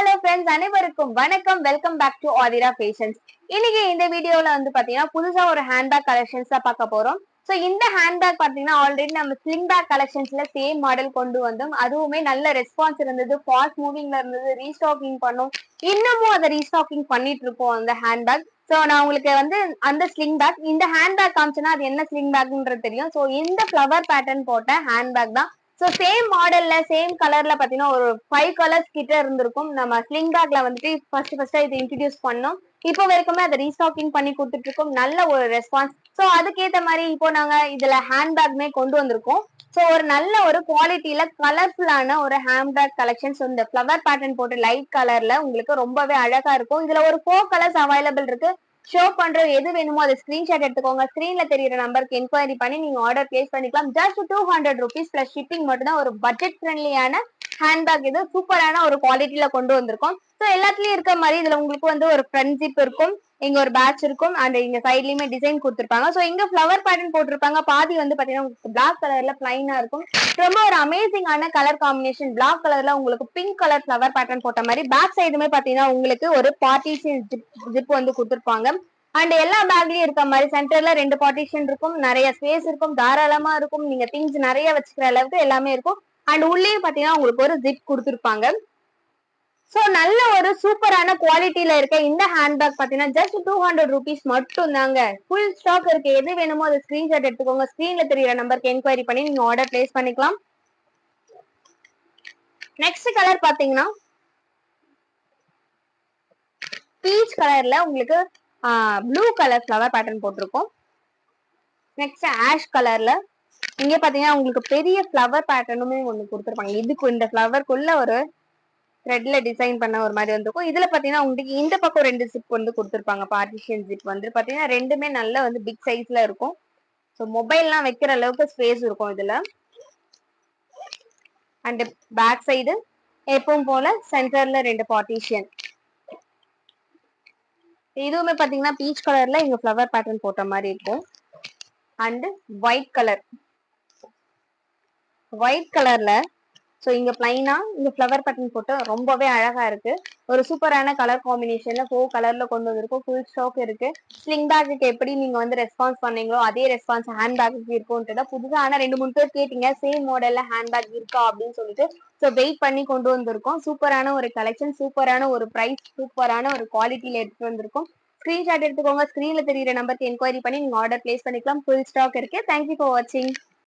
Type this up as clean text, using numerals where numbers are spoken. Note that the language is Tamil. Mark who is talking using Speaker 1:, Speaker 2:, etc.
Speaker 1: ஹலோ ஃப்ரெண்ட்ஸ், அனைவருக்கும் வணக்கம். Welcome back to Aathira fashions. இன்னைக்கு இந்த வீடியோல வந்து பாத்தீங்கன்னா புதுசா ஒரு ஹேண்ட்பேக் கலெக்ஷன்ஸ் தான் பார்க்க போறோம். சோ இந்த ஹேண்ட்பேக் பாத்தீங்கன்னா ஆல்ரெடி நம்ம ஸ்லிங் பேக் கலெக்ஷன்ஸ்ல சேம் மாடல் கொண்டு வந்தோம். அதுவுமே நல்ல ரெஸ்பான்ஸ் இருந்தது, ஃபாஸ்ட் மூவிங்ல இருந்தது, ரீஸ்டாக்கிங் பண்ணோம். இன்னமும் அதை ரீஸ்டாக்கிங் பண்ணிட்டு இருக்கோம் அந்த ஹேண்ட்பேக். சோ நான் உங்களுக்கு வந்து அந்த ஸ்லிங் பேக், இந்த ஹேண்ட்பேக் காமிச்சேன்னா அது என்ன ஸ்லிங் பேக்ன்றது தெரியும். சோ இந்த ஃபிளவர் பேட்டர்ன் போட்ட ஹேண்ட்பேக் தான். சோ சேம் மாடல்ல சேம் கலர்ல பாத்தீங்கன்னா ஒரு 5 கலர்ஸ் கிட்ட இருந்திருக்கும். நம்ம ஸ்லிங் பேக்ல வந்துட்டு ஃபர்ஸ்ட் இது இன்ட்ரடியூஸ் பண்ணோம். இப்போ வரைக்குமே அதை ரீஸ்டாக்கிங் பண்ணி கொடுத்துட்டு இருக்கோம். நல்ல ஒரு ரெஸ்பான்ஸ். சோ அதுக்கேத்த மாதிரி இப்போ நாங்க இதுல ஹேண்ட்பேக்மே கொண்டு வந்திருக்கோம். சோ ஒரு நல்ல ஒரு குவாலிட்டியில கலர்ஃபுல்லான ஒரு ஹேண்ட்பேக் கலெக்ஷன்ஸ், இந்த ஃபிளவர் பேட்டர்ன் போட்டு லைட் கலர்ல உங்களுக்கு ரொம்பவே அழகா இருக்கும். இதுல ஒரு 4 கலர்ஸ் அவைலபிள் இருக்கு. ஷோ பண்ற எது வேணுமோ அதை ஸ்கிரீன்ஷாட் எடுத்துக்கோங்க. ஸ்கிரீன்ல தெரியுற நம்பருக்கு என்கொயரி பண்ணி நீங்க ஆர்டர் பிளேஸ் பண்ணிக்கலாம். ஜஸ்ட் 200 rupees பிளஸ் ஷிப்பிங் மட்டும் தான். ஒரு பட்ஜெட் ஃப்ரெண்ட்லியான ஹேண்ட்பேக், இது சூப்பரான ஒரு குவாலிட்டியில கொண்டு வந்திருக்கோம். ஸோ எல்லாத்துலயும் இருக்க மாதிரி இதுல உங்களுக்கு வந்து ஒரு ஃப்ரண்ட் ஜிப் இருக்கும், இங்க ஒரு பேட்ச் இருக்கும், அண்ட் இங்க சைட்லயுமே டிசைன் கொடுத்திருப்பாங்க. ஸோ இங்க ஃபிளவர் பேட்டர்ன் போட்டிருப்பாங்க. பாதி வந்து பாத்தீங்கன்னா உங்களுக்கு பிளாக் கலர்ல பிளைனா இருக்கும். ரொம்ப ஒரு அமேசிங்கான கலர் காம்பினேஷன். பிளாக் கலர்ல உங்களுக்கு பிங்க் கலர் ஃபிளவர் பேட்டர்ன் போட்ட மாதிரி பேக் சைடுமே பாத்தீங்கன்னா உங்களுக்கு ஒரு பார்ட்டிஷன் ஜிப் வந்து கொடுத்திருப்பாங்க. அண்ட் எல்லா பேக்லயும் இருக்க மாதிரி சென்டர்ல 2 பார்ட்டிஷன் இருக்கும், நிறைய ஸ்பேஸ் இருக்கும், தாராளமா இருக்கும், நீங்க திங்ஸ் நிறைய வச்சுக்கிற அளவுக்கு எல்லாமே இருக்கும். அண்ட் உள்ளேயும் பாத்தீங்கன்னா உங்களுக்கு ஒரு ஜிப் கொடுத்திருப்பாங்க. சோ நல்ல ஒரு சூப்பரான குவாலிட்டியில இருக்க இந்த ஹேண்ட்பேக் பாத்தீங்கன்னா ஜஸ்ட் 200 rupees மட்டும் தாங்க. ஃபுல் ஸ்டாக் இருக்கு. எது வேணுமோ அதை ஸ்கிரீன்ஷாட் எடுத்துக்கோங்க. ஸ்கிரீன்ல தெரியுற நம்பருக்கு என்கொயரி பண்ணி நீங்க ஆர்டர் பிளேஸ் பண்ணிக்கலாம். நெக்ஸ்ட் கலர் பாத்தீங்கன்னா பீச் கலர்ல உங்களுக்கு ப்ளூ கலர் ஃபிளவர் பேட்டர்ன் போட்டிருக்கோம். நெக்ஸ்ட் ஆஷ் கலர்ல இங்க பாத்தீங்கன்னா உங்களுக்கு பெரிய ஃபிளவர் பேட்டர்னுமே ஒண்ணு கொடுத்துருப்பாங்க. இதுக்கு இந்த ஃபிளவருக்குள்ள ஒரு த்ரெட்ல டிசைன் பண்ண ஒரு மாதிரி வந்திருக்கும். இதுல பாத்தீங்கன்னா உங்களுக்கு இந்த பக்கம் 2 ஜிப் வந்து கொடுத்துருப்பாங்க. பார்ட்டிஷன் ஜிப் வந்து பாத்தீங்கன்னா ரெண்டுமே நல்ல வந்து பிக் சைஸ்ல இருக்கும். ஸோ மொபைல்லாம் வைக்கிற அளவுக்கு ஸ்பேஸ் இருக்கும் இதுல. அண்ட் பேக் சைடு எப்பவும் போல சென்டர்ல 2 பார்ட்டிஷன். இதுவுமே பாத்தீங்கன்னா பீச் கலர்ல இங்க ஃபிளவர் பேட்டர்ன் போட்ட மாதிரி இருக்கும். அண்ட் ஒயிட் கலர்ல சோ இங்க பிளைனா இங்க ஃபிளவர் பேட்டர்ன் போட்டு ரொம்பவே அழகா இருக்கு. ஒரு சூப்பரான கலர் காம்பினேஷன்ல 4 கலர்ல கொண்டு வந்திருக்கும். ஃபுல் ஸ்டாக் இருக்கு. ஸ்லிங் பேக்கு எப்படி நீங்க வந்து ரெஸ்பான்ஸ் பண்ணீங்களோ அதே ரெஸ்பான்ஸ் ஹேண்ட் பேக்கு இருக்கும்ட்டு புதுசா. ஆனா 2-3 பேர் கேட்டீங்க சேம் மாடல்ல ஹேண்ட் பேக் இருக்கா அப்படின்னு சொல்லிட்டு. சோ வெயிட் பண்ணி கொண்டு வந்திருக்கோம். சூப்பரான ஒரு கலெக்ஷன், சூப்பரான ஒரு பிரைஸ், சூப்பரான ஒரு குவாலிட்டியில எடுத்து வந்திருக்கோம். ஸ்கிரீன்ஷாட் எடுத்துக்கோங்க. ஸ்கிரீன்ல தெரியுற நம்பருக்கு என்கொயரி பண்ணி நீங்க ஆர்டர் பிளேஸ் பண்ணிக்கலாம். ஃபுல் ஸ்டாக் இருக்கு. தேங்க்யூ ஃபார் வாட்சிங்.